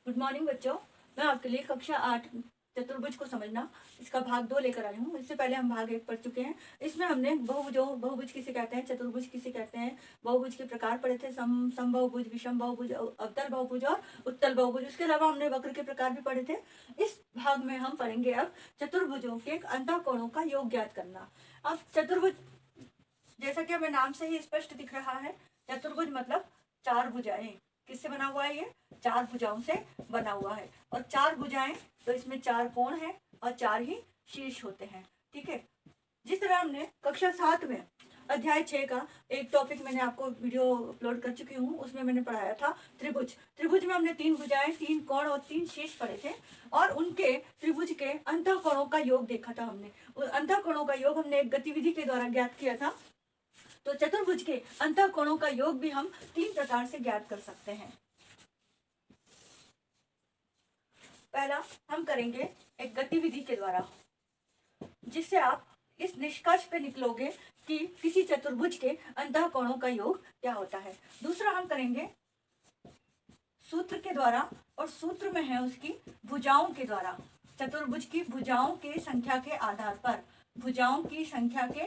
Good morning बच्चों। मैं आपके लिए कक्षा 8 चतुर्भुज को समझना इसका भाग 2 लेकर आई हूँ। इससे पहले हम भाग 1 पढ़ चुके हैं। इसमें हमने बहुभुज किसे कहते हैं, चतुर्भुज किसे कहते हैं, बहुभुज के प्रकार पढ़े थे, समबाहुभुज, विषम बहुभुज, अवतल बहुभुज और उत्तल बहुभुज। उसके अलावा हमने वक्र के प्रकार भी पढ़े थे। इस भाग में हम पढ़ेंगे अब चतुर्भुजों के अंतःकोणों का योग ज्ञात करना। अब चतुर्भुज जैसा कि हमें नाम से ही स्पष्ट दिख रहा है, चतुर्भुज मतलब चार भुजाएं। किससे बना हुआ है? ये चार भुजाओं से बना हुआ है। और चार भुजाएं तो इसमें चार कोण हैं और चार ही शीर्ष होते हैं। ठीक है। जिस तरह हमने कक्षा 7 में अध्याय 6 का एक टॉपिक मैंने आपको वीडियो अपलोड कर चुकी हूँ, उसमें मैंने पढ़ाया था त्रिभुज। त्रिभुज में हमने 3 भुजाएं, 3 कोण और 3 शीर्ष पढ़े थे और उनके त्रिभुज के अंतःकोणों का योग देखा था हमने। उस अंतःकोणों का योग हमने एक गतिविधि के द्वारा ज्ञात किया था। तो चतुर्भुज के अंतःकोणों का योग भी हम 3 प्रकार से ज्ञात कर सकते हैं। पहला हम करेंगे एक गतिविधि के द्वारा, जिससे आप इस निष्कर्ष पे निकलोगे कि किसी चतुर्भुज के अंतःकोणों का योग क्या होता है। दूसरा हम करेंगे सूत्र के द्वारा, और सूत्र में है उसकी भुजाओं के द्वारा, चतुर्भुज की भुजाओं के संख्या के आधार पर, भुजाओं की संख्या के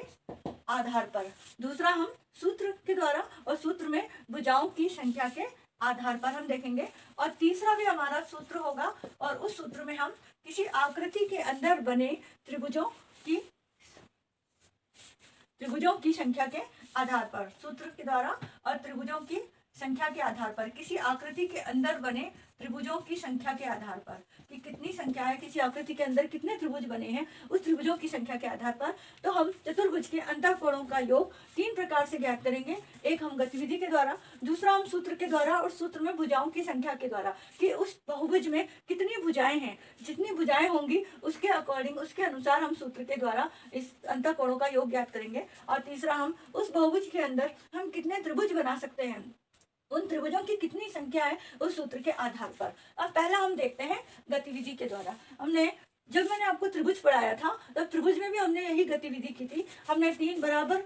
आधार पर। दूसरा हम सूत्र के द्वारा और सूत्र में भुजाओं की संख्या के आधार पर हम देखेंगे। और तीसरा भी हमारा सूत्र होगा और उस सूत्र में हम किसी आकृति के अंदर बने त्रिभुजों की संख्या के आधार पर, सूत्र के द्वारा और त्रिभुजों की संख्या के आधार पर, किसी आकृति के अंदर बने त्रिभुजों की संख्या के आधार पर, कि कितनी संख्या है, किसी आकृति के अंदर कितने त्रिभुज बने हैं, उस त्रिभुजों की संख्या के आधार पर तो हम चतुर्भुज के अंतःकोणों का योग 3 प्रकार से ज्ञात करेंगे। एक हम गतिविधि के द्वारा, दूसरा हम सूत्र के द्वारा और सूत्र में भुजाओं की संख्या के द्वारा, कि उस बहुभुज में कितनी भुजाएं हैं, जितनी भुजाएं होंगी उसके अकॉर्डिंग, उसके अनुसार हम सूत्र के द्वारा इस अंतःकोणों का योग ज्ञात करेंगे। और तीसरा हम उस बहुभुज के अंदर हम कितने त्रिभुज बना सकते हैं, उन त्रिभुजों की कितनी संख्या है उस सूत्र के आधार पर। अब पहला हम देखते हैं गतिविधि के द्वारा। जब मैंने आपको त्रिभुज पढ़ाया था तब त्रिभुज में भी हमने यही गतिविधि की थी। हमने 3 बराबर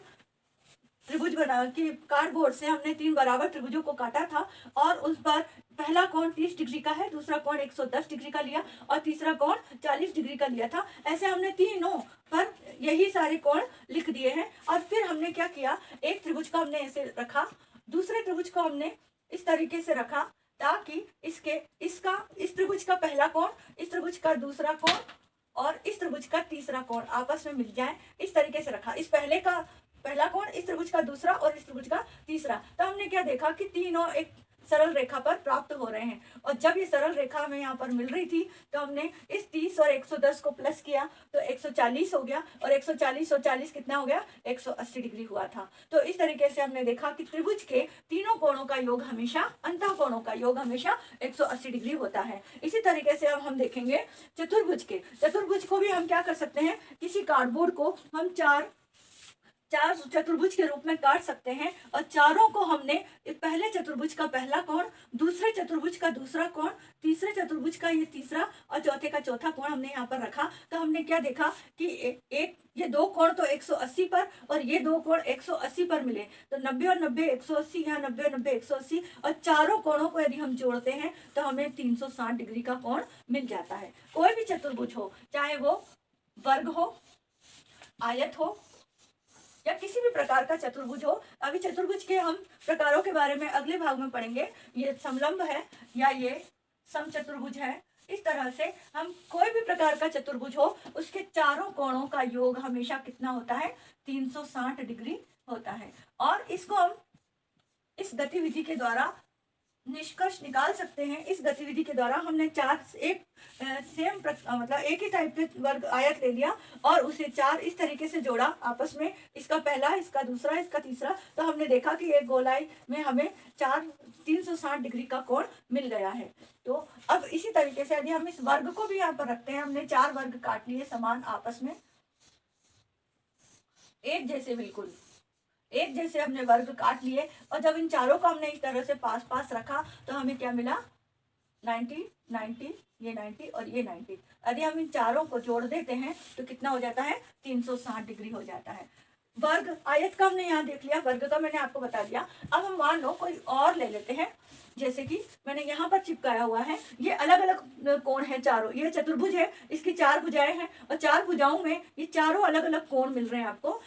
त्रिभुज बना के कार्डबोर्ड से हमने 3 बराबर त्रिभुजों को काटा था और उस पर पहला कोण 30 डिग्री का है, दूसरा कोण 110 डिग्री का लिया और तीसरा कोण 40 डिग्री का लिया था। ऐसे हमने तीनों पर यही सारे कोण लिख दिए हैं। और फिर हमने क्या किया, एक त्रिभुज को हमने ऐसे रखा, दूसरे त्रिभुज को हमने इस तरीके से रखा ताकि इस त्रिभुज का पहला कोण, इस त्रिभुज का दूसरा कोण और इस त्रिभुज का तीसरा कोण आपस में मिल जाए। इस तरीके से रखा, इस पहले का पहला कोण, इस त्रिभुज का दूसरा और इस त्रिभुज का तीसरा। तो हमने क्या देखा कि तीनों एक सरल रेखा पर प्राप्त हो रहे हैं। और जब ये सरल रेखा हमें यहाँ पर मिल रही थी तो हमने इस 30 और 110 को प्लस किया तो 140 हो गया, और 140 और 40 कितना हो गया, 180 डिग्री हुआ था। तो इस तरीके से हमने देखा कि त्रिभुज के तीनों कोणों का योग हमेशा, अंतःकोणों का योग हमेशा 180 डिग्री होता है। इसी तरीके से अब हम देखेंगे चतुर्भुज को भी हम क्या कर सकते हैं, किसी कार्डबोर्ड को हम चार चतुर्भुज के रूप में काट सकते हैं और चारों को हमने पहले चतुर्भुज का पहला कोण, दूसरे चतुर्भुज का दूसरा कोण, तीसरे चतुर्भुज का ये तीसरा और चौथे का चौथा कोण हमने यहाँ पर रखा। तो हमने क्या देखा कि ये 2 कोण तो 180 पर और ये 2 कोण 180 पर मिले, तो 90 और 90 180, यहाँ 90 और 90 180, और चारों कोणों को यदि हम जोड़ते हैं तो हमें 360 डिग्री का कोण मिल जाता है। कोई भी चतुर्भुज हो, चाहे वो वर्ग हो, आयत हो या किसी भी प्रकार का चतुर्भुज हो। अभी चतुर्भुज के हम प्रकारों के बारे में अगले भाग में पढ़ेंगे। ये समलंब है या ये समचतुर्भुज है। इस तरह से हम कोई भी प्रकार का चतुर्भुज हो, उसके चारों कोणों का योग हमेशा कितना होता है, 360 डिग्री होता है। और इसको हम इस गतिविधि के द्वारा निष्कर्ष निकाल सकते हैं। इस गतिविधि के द्वारा हमने मतलब एक ही टाइप के वर्ग आयत ले लिया और उसे 4 इस तरीके से जोड़ा आपस में, इसका पहला, इसका दूसरा, इसका तीसरा। तो हमने देखा कि एक गोलाई में हमें 360 डिग्री का कोण मिल गया है। तो अब इसी तरीके से यदि हम इस वर्ग को भी यहाँ पर रखते हैं, हमने 4 वर्ग काट लिए समान आपस में, एक जैसे हमने वर्ग काट लिए। और जब इन चारों को हमने इस तरह से पास पास रखा तो हमें क्या मिला, 90, 90, ये 90 और ये 90। यदि हम इन चारों को जोड़ देते हैं तो कितना हो जाता है, 360 डिग्री हो जाता है। वर्ग आयत का हमने यहाँ देख लिया, वर्ग का मैंने आपको बता दिया। अब हम मान लो कोई और ले लेते हैं, जैसे कि मैंने यहाँ पर चिपकाया हुआ है, ये अलग अलग कोण है चारों, ये चतुर्भुज है, इसकी 4 भुजाएं हैं और 4 भुजाओं में ये चारों अलग अलग कोण मिल रहे हैं आपको।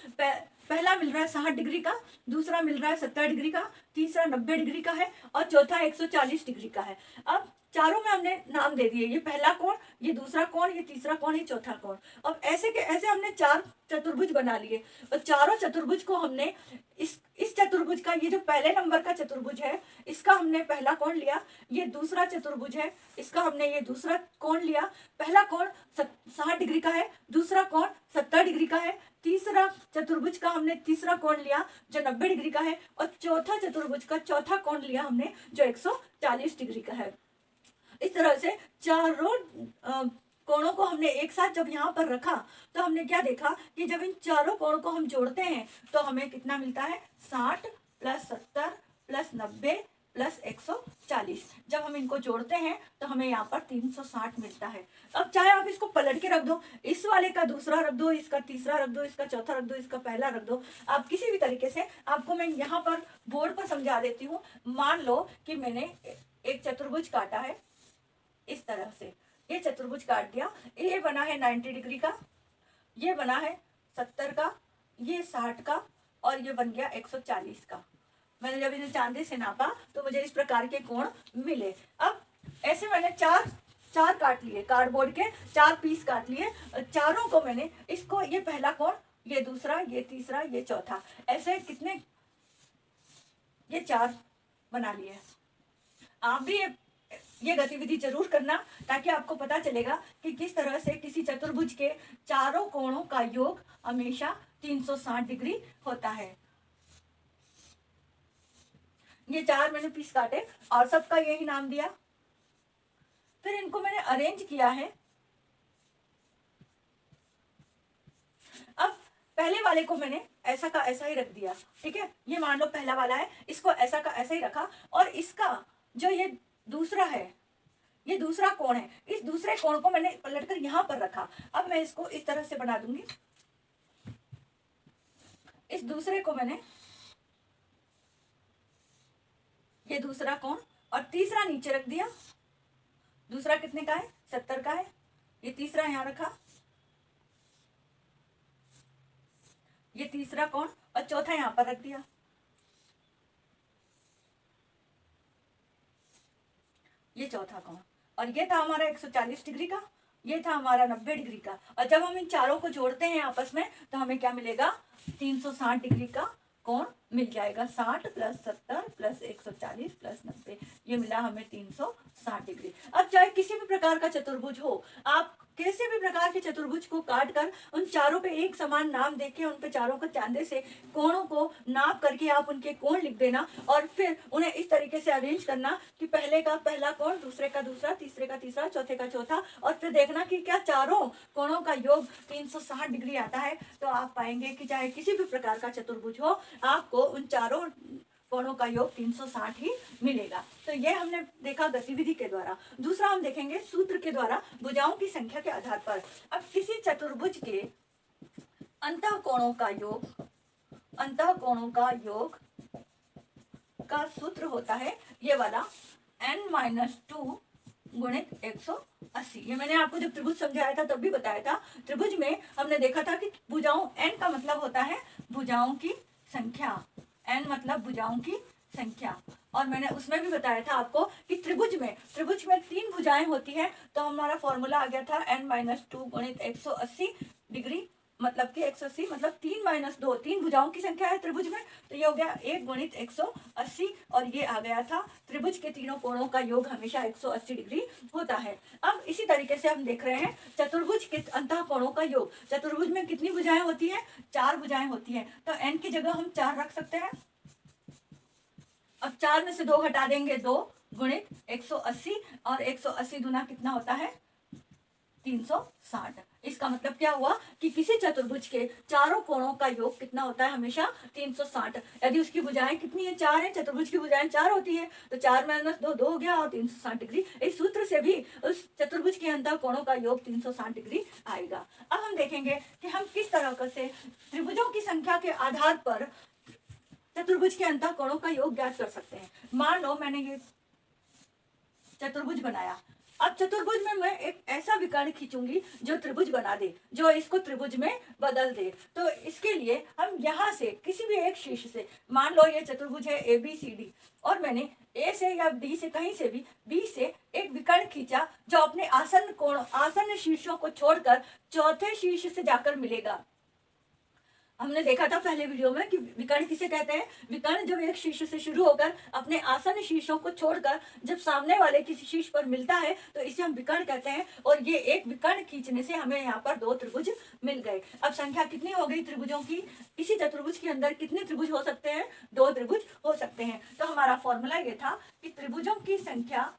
पहला मिल रहा है 60 डिग्री का, दूसरा मिल रहा है 70 डिग्री का, तीसरा 90 डिग्री का है और चौथा 140 डिग्री का है। अब चारों में हमने नाम दे दिए, ये पहला कोण, ये दूसरा कोण, ये तीसरा कोण, ये चौथा कोण। अब ऐसे के ऐसे हमने 4 चतुर्भुज बना लिए और चारों चतुर्भुज को हमने इस चतुर्भुज का, ये जो पहले नंबर का चतुर्भुज है इसका हमने पहला कोण लिया, ये दूसरा चतुर्भुज है इसका हमने ये दूसरा कोण लिया। पहला कोण 60 डिग्री का है, दूसरा कोण 70 डिग्री का है, तीसरा चतुर्भुज का हमने तीसरा कोण लिया जो 90 डिग्री का है और चौथा चतुर्भुज का चौथा कोण लिया हमने जो 140 डिग्री का है। इस तरह से चारों कोणों को हमने एक साथ जब यहाँ पर रखा तो हमने क्या देखा कि जब इन चारों कोणों को हम जोड़ते हैं तो हमें कितना मिलता है, 60 + 70 + 90 + 140। जब हम इनको जोड़ते हैं तो हमें यहाँ पर 360 मिलता है। अब चाहे आप इसको पलट के रख दो, इस वाले का दूसरा रख दो, इसका तीसरा रख दो, इसका चौथा रख दो, इसका पहला रख दो, आप किसी भी तरीके से, आपको मैं यहाँ पर बोर्ड पर समझा देती हूँ। मान लो कि मैंने एक चतुर्भुज काटा है इस तरह से, ये चतुर्भुज काट दिया, ये बना है 90 डिग्री का, ये बना है 70 का, ये 60 का और ये बन गया 140 का। मैंने जब इन्हें चांदी से नापा तो मुझे इस प्रकार के कोण मिले। अब ऐसे मैंने चार काट लिए, कार्डबोर्ड के 4 पीस काट लिए, चारों को मैंने इसको, ये पहला कोण, ये दूसरा, ये तीसरा, ये चौथा, ऐसे कितने, ये 4 बना लिए। आप भी ये गतिविधि जरूर करना ताकि आपको पता चलेगा कि किस तरह से किसी चतुर्भुज के चारों कोणों का योग हमेशा 360 डिग्री होता है। ये 4 मैंने पीस काटे और सबका यही नाम दिया, फिर इनको मैंने अरेंज किया है। अब पहले वाले को मैंने ऐसा का ऐसा ही रख दिया, ठीक है, ये मान लो पहला वाला है, इसको ऐसा का ऐसा ही रखा और इसका जो ये दूसरा है, ये दूसरा कोण है, इस दूसरे कोण को मैंने पलटकर यहां पर रखा। अब मैं इसको इस तरह से बना दूंगी, इस दूसरे को मैंने, ये दूसरा कोण और तीसरा नीचे रख दिया। दूसरा कितने का है, 70 का है, ये तीसरा यहां रखा, ये तीसरा कोण और चौथा यहां पर रख दिया। ये चौथा कोण और ये था हमारा 140 डिग्री का, ये था हमारा 90 डिग्री का। और जब हम इन चारों को जोड़ते हैं आपस में तो हमें क्या मिलेगा, 360 डिग्री का कोण मिल जाएगा। 60 + 70 + 140 + 90, ये मिला हमें 360 डिग्री। अब चाहे किसी भी प्रकार का चतुर्भुज हो, आप किसी भी प्रकार के चतुर्भुज को काट कर उन चारों पे एक समान नाम देके उन पे चारों को चांदे से कोणों को नाप करके आप उनके कोण लिख देना और फिर उन्हें इस तरीके से अरेंज करना कि पहले का पहला कोण, दूसरे का दूसरा, तीसरे का तीसरा, चौथे का चौथा, और फिर देखना कि क्या चारों कोणों का योग 360 डिग्री आता है। तो आप पाएंगे कि चाहे किसी भी प्रकार का चतुर्भुज हो, आपको उन चारों कोणों का योग 360 ही मिलेगा। तो ये हमने देखा गतिविधि के द्वारा। दूसरा हम देखेंगे सूत्र के द्वारा भुजाओं की संख्या के आधार पर। अब किसी चतुर्भुज के अंतःकोणों का योग का सूत्र होता है ये वाला, n-2 × 180। ये मैंने आपको जब त्रिभुज समझाया था तब भी बताया था। त्रिभुज में हमने देखा था कि भुजाओं, n का मतलब होता है भुजाओं की संख्या, n मतलब भुजाओं की संख्या। और मैंने उसमें भी बताया था आपको कि त्रिभुज में 3 भुजाएं होती हैं, तो हमारा फॉर्मूला आ गया था n-2 × 180 डिग्री, मतलब कि 180 मतलब 3 - 2, 3 भुजाओं की संख्या है त्रिभुज में, तो ये हो गया 1 × 180 और ये आ गया था त्रिभुज के तीनों कोणों का योग हमेशा 180 डिग्री होता है। अब इसी तरीके से हम देख रहे हैं चतुर्भुज के अंतःकोणों का योग। चतुर्भुज में कितनी भुजाएं होती हैं, 4 भुजाएं होती हैं, तो n की जगह हम 4 रख सकते हैं। अब 4 में से 2 हटा देंगे, 2 × 180 और 180 दूना कितना होता है, 360। इसका मतलब क्या हुआ कि किसी चतुर्भुज के चारों कोणों का योग कितना होता है, हमेशा 360। यदि उसकी भुजाएं कितनी है, 4 है, चतुर्भुज की भुजाएं 4 होती है, तो 4 - 2 2 हो गया और 360 डिग्री। इस सूत्र से भी उस चतुर्भुज के अंतः कोणों का योग 360 डिग्री आएगा। अब हम देखेंगे कि हम किस तरह से त्रिभुजों की संख्या के आधार पर चतुर्भुज के अंतः कोणों का योग ज्ञात कर सकते हैं। मान लो मैंने ये चतुर्भुज बनाया। अब चतुर्भुज में मैं एक ऐसा विकर्ण खींचूंगी जो त्रिभुज बना दे, जो इसको त्रिभुज में बदल दे। तो इसके लिए हम यहाँ से किसी भी एक शीर्ष से, मान लो ये चतुर्भुज है ABCD, और मैंने A से या D से, कहीं से भी B से एक विकर्ण खींचा जो अपने आसन्न कोण, आसन्न शीर्षों को छोड़कर चौथे शीर्ष से जाकर मिलेगा। हमने देखा था पहले वीडियो में कि विकर्ण किसे कहते हैं। विकर्ण जब एक शीर्ष से शुरू होकर अपने आसन्न शीर्षों को छोड़कर जब सामने वाले किसी शीर्ष पर मिलता है तो इसे हम विकर्ण कहते हैं। और ये एक विकर्ण खींचने से हमें यहाँ पर 2 त्रिभुज मिल गए। अब संख्या कितनी हो गई त्रिभुजों की? इसी चतुर्भुज के अंदर कितने त्रिभुज हो सकते हैं? 2 त्रिभुज हो सकते हैं। तो हमारा फॉर्मूला ये था कि त्रिभुजों की संख्या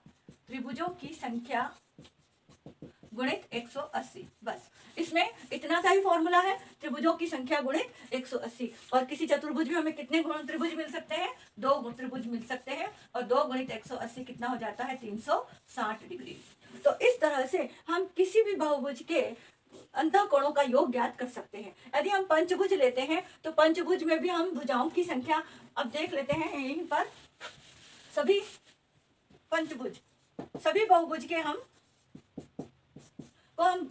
गुणित 180। बस इसमें इतना सा ही फॉर्मूला है, त्रिभुजों की संख्या गुणित 180। और किसी चतुर्भुज में हमें कितने गुण त्रिभुज मिल सकते हैं? 2 त्रिभुज मिल सकते हैं। और 2 गुणित 180 कितना हो जाता है? 360 डिग्री। तो इस तरह से हम किसी भी बहुभुज के अंतः कोणों का योग ज्ञात कर सकते हैं। यदि हम पंचभुज लेते हैं तो पंचभुज में भी हम भुजाओं की संख्या अब देख लेते हैं। यहीं पर सभी पंचभुज, सभी बहुभुज के हम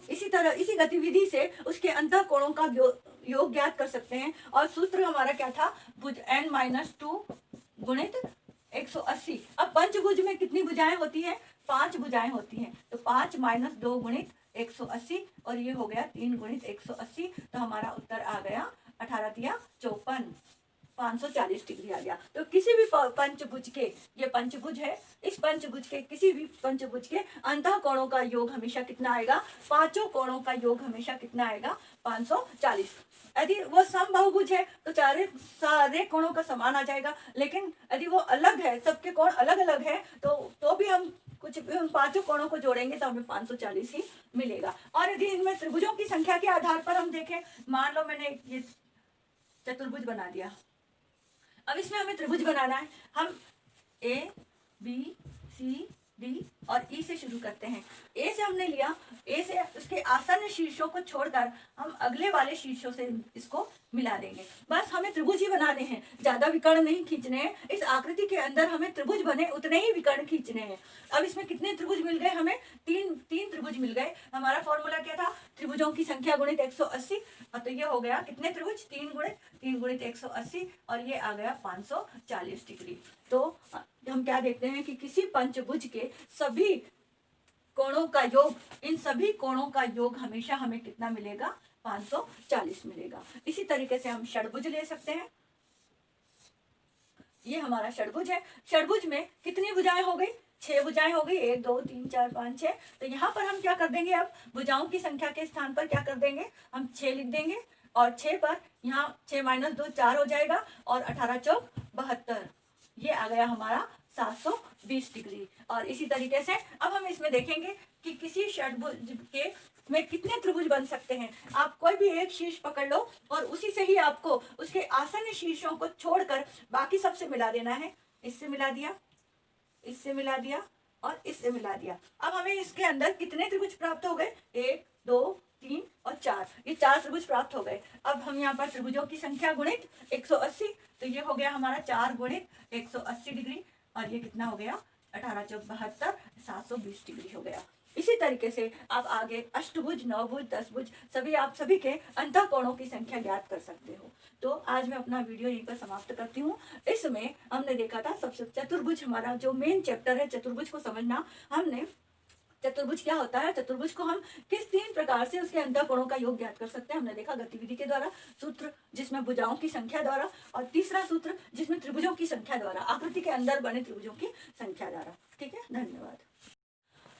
इसी तरह, इसी गतिविधि से उसके अंतः कोणों का योग ज्ञात कर सकते हैं। और सूत्र हमारा क्या था? भुज n-2 गुणित 180। अब पंचभुज में कितनी भुजाएं होती हैं? 5 भुजाएं होती हैं। तो 5 - 2 गुणित 180, और ये हो गया 3 गुणित 180। तो हमारा उत्तर आ गया 18 तिया 54, 540 डिग्री आ गया। तो किसी भी पंचभुज के, ये पंचभुज है, इस पंचभुज के किसी भी पंचभुज के अंतः कोणों का योग हमेशा कितना आएगा? 5 कोणों का योग हमेशा कितना आएगा? 540। यदि वो समबाहुभुज है तो सारे कोणों का समान आ जाएगा। लेकिन यदि वो अलग है, सबके कोण अलग अलग है, तो भी हम कुछ 5 कोणों को जोड़ेंगे तो हमें 540 ही मिलेगा। और यदि इनमें त्रिभुजों की संख्या के आधार पर हम देखें, मान लो मैंने ये चतुर्भुज बना दिया। अब इसमें हमें त्रिभुज बनाना है। हम ABCD और E से शुरू करते हैं। A से हमने लिया, A से उसके आसन्न शीर्षों को छोड़कर हम अगले वाले शीर्षों से इसको मिला देंगे। बस हमें त्रिभुज ही बनाने हैं, ज्यादा विकर्ण नहीं खींचने हैं। इस आकृति के अंदर हमें त्रिभुज बने उतने ही विकर्ण खींचने हैं। अब इसमें कितने त्रिभुज मिल गए हमें? 3 त्रिभुज मिल गए। हमारा फॉर्मूला क्या था? त्रिभुजों की संख्या गुणित 180। तो ये हो गया कितने त्रिभुज? 3 गुणित 180, और ये आ गया 540 डिग्री। तो हम क्या देखते हैं कि किसी पंचभुज के सभी कोणों का योग, इन सभी कोणों का योग हमेशा हमें कितना मिलेगा? 540 मिलेगा। इसी तरीके से हम षडभुज ले सकते हैं। ये हमारा षडभुज है। षडभुज में कितनी भुजाएं हो गई? 6 भुजाएं हो गई। 1 2 3 4 5 6। तो यहाँ पर हम क्या कर देंगे? अब भुजाओं की संख्या के स्थान पर क्या कर देंगे? हम 6 लिख देंगे, और 6 पर यहाँ 6 - 2 4 हो जाएगा, और 18 चौक 72। ये आ गया हमारा 720 डिग्री। और इसी तरीके से अब हम इसमें देखेंगे कि किसी षडभुज के में कितने त्रिभुज बन सकते हैं। आप कोई भी एक शीर्ष पकड़ लो और उसी से ही आपको उसके आसन्न शीर्षों को छोड़कर बाकी सबसे मिला देना है। इससे मिला दिया, इससे मिला दिया, और इससे मिला दिया। अब हमें इसके अंदर कितने त्रिभुज प्राप्त हो गए? 1 2 3 और 4। ये 4 त्रिभुज प्राप्त हो गए। अब हम यहाँ पर त्रिभुजों की संख्या गुणित 180, तो ये हो गया हमारा 4 गुणित 180 डिग्री, और ये कितना हो गया? 18 चौक 72, 720 डिग्री हो गया। इसी तरीके से आप आगे अष्टभुज, नवभुज, 10 भुज आप सभी के अंतः कोणों की संख्या ज्ञात कर सकते हो। तो आज मैं अपना वीडियो यहीं पर समाप्त करती हूँ। इसमें हमने देखा था सबसे चतुर्भुज, हमारा जो मेन चैप्टर है चतुर्भुज को समझना। हमने चतुर्भुज क्या होता है, चतुर्भुज को हम किस 3 प्रकार से उसके अंतः कोणों का योग ज्ञात कर सकते हैं, हमने देखा। गतिविधि के द्वारा, सूत्र जिसमें भुजाओं की संख्या द्वारा, और तीसरा सूत्र जिसमें त्रिभुजों की संख्या द्वारा, आकृति के अंदर बने त्रिभुजों की संख्या द्वारा। ठीक है, धन्यवाद।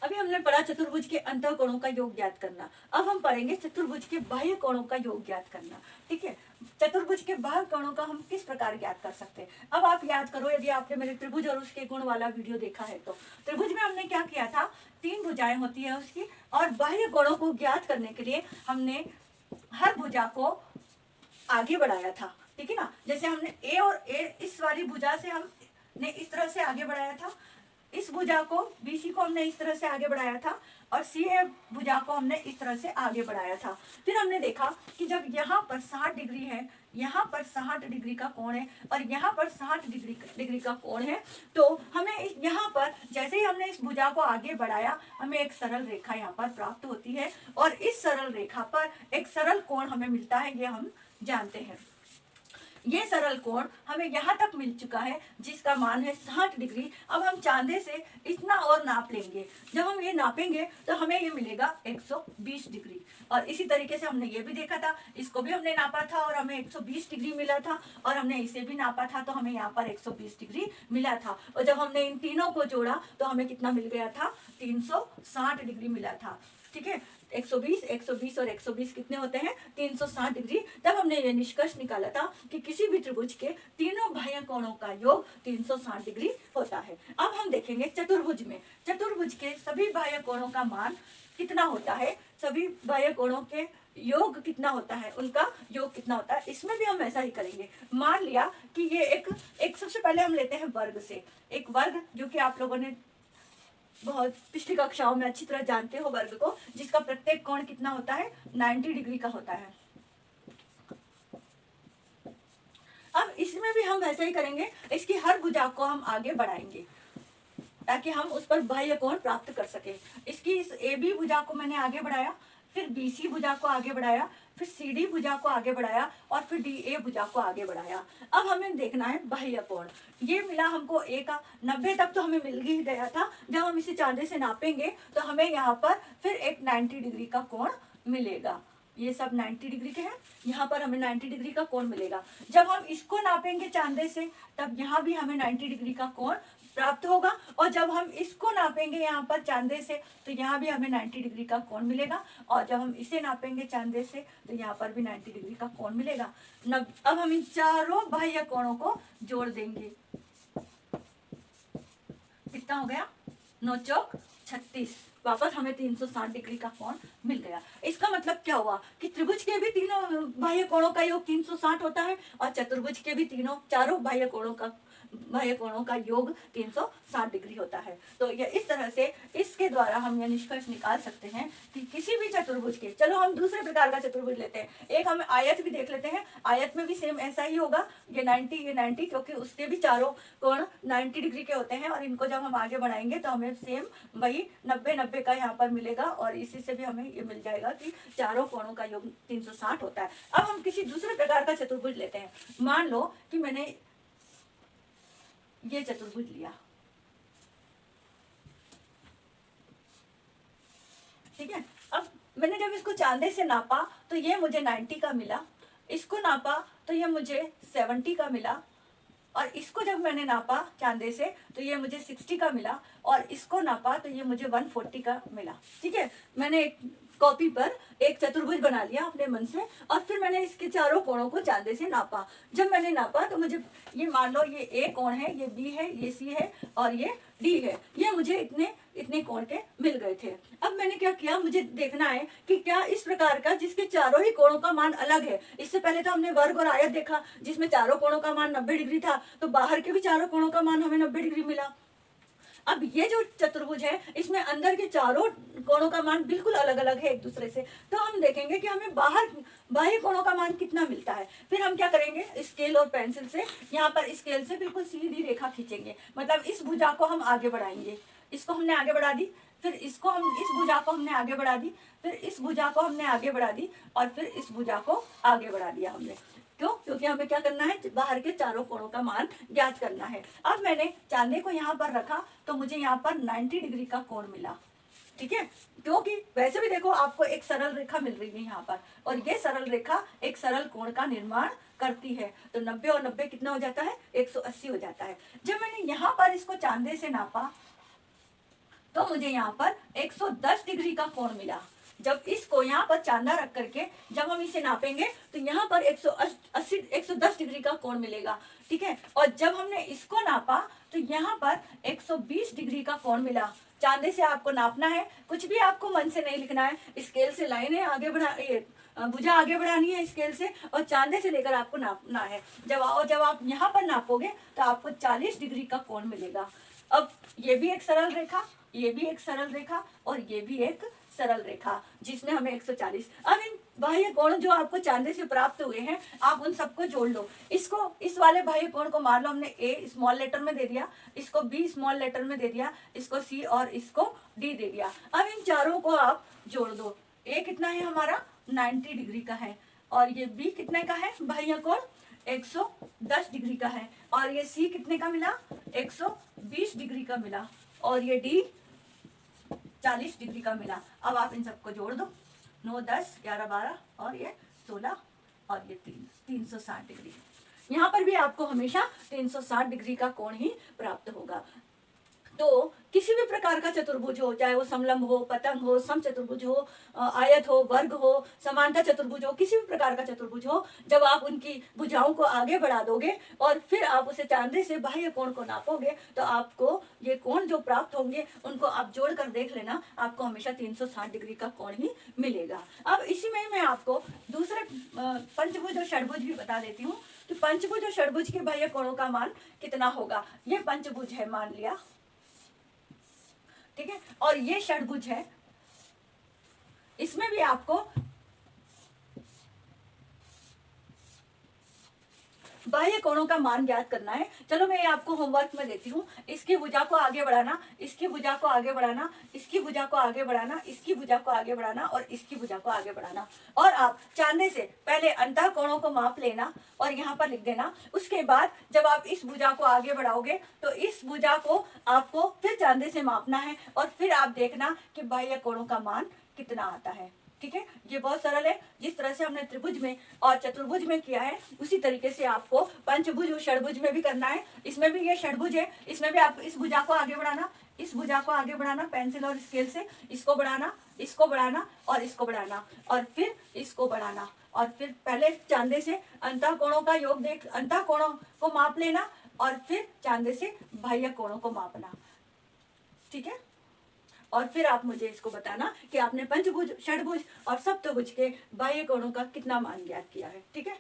अभी हमने पढ़ा चतुर्भुज के अंतः कोणों का योग ज्ञात करना। अब हम पढ़ेंगे चतुर्भुज के बाह्य कोणों का योग ज्ञात करना। ठीक है, चतुर्भुज के बाह्य कोणों का हम किस प्रकार ज्ञात कर सकते हैं। अब आप याद करो, यदि आपने मेरे त्रिभुज और उसके गुण वाला वीडियो देखा है तो त्रिभुज में हमने क्या किया था, 3 भुजाएं होती है उसकी, और बाह्य कोणों को ज्ञात करने के लिए हमने हर भुजा को आगे बढ़ाया था। ठीक है ना, जैसे हमने ए और ए, इस वाली भुजा से हमने इस तरह से आगे बढ़ाया था, इस भुजा को BC को हमने इस तरह से आगे बढ़ाया था, और CA भुजा को हमने इस तरह से आगे बढ़ाया था। फिर हमने देखा कि जब यहाँ पर 60 डिग्री है, यहाँ पर 60 डिग्री का कोण है, और यहाँ पर 60 डिग्री का कोण है, तो हमें यहाँ पर जैसे ही हमने इस भुजा को आगे बढ़ाया, हमें एक सरल रेखा यहाँ पर प्राप्त होती है, और इस सरल रेखा पर एक सरल कोण हमें मिलता है, ये हम जानते हैं। ये सरल कोण हमें यहाँ तक मिल चुका है, जिसका मान है 60 डिग्री। अब हम चांदे से इतना और नाप लेंगे, जब हम ये नापेंगे तो हमें ये मिलेगा 120 डिग्री। और इसी तरीके से हमने ये भी देखा था, इसको भी हमने नापा था और हमें 120 डिग्री मिला था, और हमने इसे भी नापा था तो हमें यहाँ पर 120 डिग्री मिला था। और जब हमने इन तीनों को जोड़ा तो हमें कितना मिल गया था, 360 डिग्री मिला था। ठीक है, 120, 120 और 120 कितने होते हैं, 360 डिग्री। तब हमने ये निष्कर्ष निकाला था कि किसी भी त्रिभुज के तीनों बाह्य कोणों का योग 360 डिग्री होता है। अब हम देखेंगे चतुर्भुज में, चतुर्भुज के सभी बाह्य कोणों का मान कितना होता है, सभी बाह्य कोणों के योग कितना होता है, उनका योग कितना होता है। इसमें भी हम ऐसा ही करेंगे। मान लिया कि ये एक सबसे पहले हम लेते हैं वर्ग से, एक वर्ग जो कि आप लोगों ने बहुत पिछली कक्षाओं में अच्छी तरह जानते हो वर्ग को, जिसका प्रत्येक कोण कितना होता है, 90 डिग्री का होता है। अब इसमें भी हम वैसे ही करेंगे, इसकी हर भुजा को हम आगे बढ़ाएंगे ताकि हम उस पर बाह्य कोण प्राप्त कर सके। इसकी इस AB भुजा को मैंने आगे बढ़ाया, फिर BC भुजा को आगे बढ़ाया, फिर CD भुजा को आगे बढ़ाया, और फिर DA भुजा को आगे बढ़ाया। अब हमें देखना है बाह्य कोण। ये मिला हमको A का 90 तक तो हमें मिल ही गया था। जब हम इसे चांदे से नापेंगे तो हमें यहाँ पर फिर एक 90 डिग्री का कोण मिलेगा। ये सब 90 डिग्री के हैं, यहाँ पर हमें 90 डिग्री का कोण मिलेगा। जब हम इसको नापेंगे चांदे से तब यहाँ भी हमें 90 डिग्री का कोण प्राप्त होगा, और जब हम इसको नापेंगे यहाँ पर चांदे से तो यहाँ भी हमें 90 डिग्री का कोण मिलेगा, और जब हम इसे नापेंगे चांदे से तो यहाँ पर भी 90 डिग्री का कोण मिलेगा। अब हम इन चारों बाह्य कोणों को जोड़ देंगे, कितना हो गया, 9 चौक 36, वापस हमें 360 डिग्री का कोण मिल गया। इसका मतलब क्या हुआ कि त्रिभुज के भी तीनों बाह्य कोणों का योग 360 होता है, और चतुर्भुज के भी चारों बाह्य कोणों का योग 360 डिग्री होता है। तो ये इस तरह से इसके द्वारा हम यह निष्कर्ष निकाल सकते हैं कि किसी भी चतुर्भुज के, चलो हम दूसरे प्रकार का चतुर्भुज लेते हैं, एक हम आयत भी देख लेते हैं। आयत में भी सेम ऐसा ही होगा, ये 90 क्योंकि उसके भी चारों कोण 90 डिग्री के होते हैं, और इनको जब हम आगे बढ़ाएंगे तो हमें सेम वही 90 का यहाँ पर मिलेगा, और इसी से भी हमें ये मिल जाएगा कि चारों कोणों का योग 360 होता है। अब हम किसी दूसरे प्रकार का चतुर्भुज लेते हैं। मान लो कि मैंने ये चतुर्भुज लिया, ठीक है। अब मैंने जब इसको चांदे से नापा तो ये मुझे 90 का मिला, इसको नापा तो ये मुझे 70 का मिला, और इसको जब मैंने नापा चांदे से तो ये मुझे 60 का मिला, और इसको नापा तो ये मुझे 140 का मिला। ठीक है, मैंने एक कॉपी पर एक चतुर्भुज बना लिया अपने मन से, और फिर मैंने इसके चारों कोणों को चांदे से नापा। जब मैंने नापा तो मुझे ये मान लो ये A कोण है, ये B है, ये C है, और ये D है, ये मुझे इतने कोण के मिल गए थे। अब मैंने क्या किया, मुझे देखना है कि क्या इस प्रकार का जिसके चारों ही कोणों का मान अलग है। इससे पहले तो हमने वर्ग और आयत देखा जिसमें चारों कोणों का मान 90 डिग्री था, तो बाहर के भी चारों कोणों का मान हमें 90 डिग्री मिला। अब ये जो चतुर्भुज है इसमें अंदर के चारों कोणों का मान बिल्कुल अलग अलग है एक दूसरे से, तो हम देखेंगे कि हमें बाह्य कोणों का मान कितना मिलता है। फिर हम क्या करेंगे, स्केल और पेंसिल से यहाँ पर स्केल से बिल्कुल सीधी रेखा खींचेंगे, मतलब इस भुजा को हम आगे बढ़ाएंगे, इसको हमने आगे बढ़ा दी, फिर इस भुजा को हमने आगे बढ़ा दी, फिर इस भुजा को हमने आगे बढ़ा दी, और फिर इस भुजा को आगे बढ़ा दिया हमने। क्यों? क्योंकि हमें क्या करना है, बाहर के चारों कोणों का मान ज्ञात करना है। अब मैंने चांदे को यहाँ पर रखा तो मुझे यहाँ पर 90 डिग्री का कोण मिला। ठीक है, क्योंकि वैसे भी देखो आपको एक सरल रेखा मिल रही है यहाँ पर, और ये सरल रेखा एक सरल कोण का निर्माण करती है, तो 90 और 90 कितना हो जाता है, 180 हो जाता है। जब मैंने यहाँ पर इसको चांदे से नापा तो मुझे यहाँ पर 110 डिग्री का कोण मिला। जब इसको यहाँ पर चांदा रख करके जब हम इसे नापेंगे तो यहाँ पर 110 डिग्री का कोण मिलेगा, ठीक है। और जब हमने इसको नापा तो यहाँ पर 120 डिग्री का कोण मिला। चांदे से आपको नापना है, कुछ भी आपको मन से नहीं लिखना है, स्केल से लाइनें आगे बढ़ा, ये भुजा आगे बढ़ानी है स्केल से, और चांदे से लेकर आपको नापना है। जब आप यहाँ पर नापोगे तो आपको 40 डिग्री का कोण मिलेगा। अब ये भी एक सरल रेखा, ये भी एक सरल रेखा, और ये भी एक सरल रेखा, जिसमें हमें 140। अब इन बाह्य कोण जो आपको चांदे से प्राप्त हुए हैं, आप उन सबको जोड़ लो। इसको, इस वाले बाह्य कोण को मान लो हमने ए स्मॉल लेटर में दे दिया, इसको बी स्मॉल लेटर में दे दिया, इसको सी और इसको डी दे दिया। अब इन चारों को आप जोड़ दो। ए कितना है हमारा 90 डिग्री का है, और ये बी कितने का है बाह्य कोण 110 डिग्री का है, और ये सी कितने का मिला 120 डिग्री का मिला, और ये डी 40 डिग्री का मिला। अब आप इन सबको जोड़ दो, 9, 10, 11, 12 और ये 16 और ये 360 डिग्री। यहाँ पर भी आपको हमेशा 360 डिग्री का कोण ही प्राप्त होगा। तो किसी भी प्रकार का चतुर्भुज हो, चाहे वो समलंब हो, पतंग हो, समचतुर्भुज हो, आयत हो, वर्ग हो, समांतर चतुर्भुज हो, किसी भी प्रकार का चतुर्भुज हो, जब आप उनकी भुजाओं को आगे बढ़ा दोगे और फिर आप उसे चांदे से बाह्य कोण को नापोगे तो आपको ये कोण जो प्राप्त होंगे उनको आप जोड़ कर देख लेना, आपको हमेशा 360 डिग्री का कोण ही मिलेगा। अब इसी में मैं आपको दूसरे पंचभुज और षडभुज भी बता देती हूँ। तो पंचभुज और षडभुज के बाह्य कोणों का मान कितना होगा। ये पंचभुज है मान लिया, ठीक है, और ये षडभुज है, इसमें भी आपको बाह्य कोणों का मान ज्ञात करना है। चलो मैं आपको होमवर्क में देती हूँ। इसकी भुजा को आगे बढ़ाना, इसकी भुजा को आगे बढ़ाना, इसकी भुजा को आगे बढ़ाना, इसकी भुजा को आगे बढ़ाना और इसकी भुजा को आगे बढ़ाना, और आप चांदे से पहले अंतः कोणों को माप लेना और यहाँ पर लिख देना। उसके बाद जब आप इस भुजा को आगे बढ़ाओगे तो इस भुजा को आपको फिर चांदे से मापना है और फिर आप देखना कि बाह्य कोणों का मान कितना आता है, ठीक है। ये बहुत सरल है, जिस तरह से हमने त्रिभुज में और चतुर्भुज में किया है उसी तरीके से आपको पंचभुज और षडभुज में भी करना है। इसमें भी ये षडभुज है, इसमें भी आपको इस भुजा को आगे बढ़ाना, इस भुजा को आगे बढ़ाना पेंसिल और स्केल से, इसको बढ़ाना, इसको बढ़ाना और इसको बढ़ाना और फिर इसको बढ़ाना, और फिर पहले चांदे से अंतः कोणों का योग देख, अंतः कोणों को माप लेना और फिर चांदे से बाह्य कोणों को मापना, ठीक है। और फिर आप मुझे इसको बताना कि आपने पंचभुज, षडभुज और सप्तभुज के बाह्य कोणों का कितना मान ज्ञात किया है, ठीक है।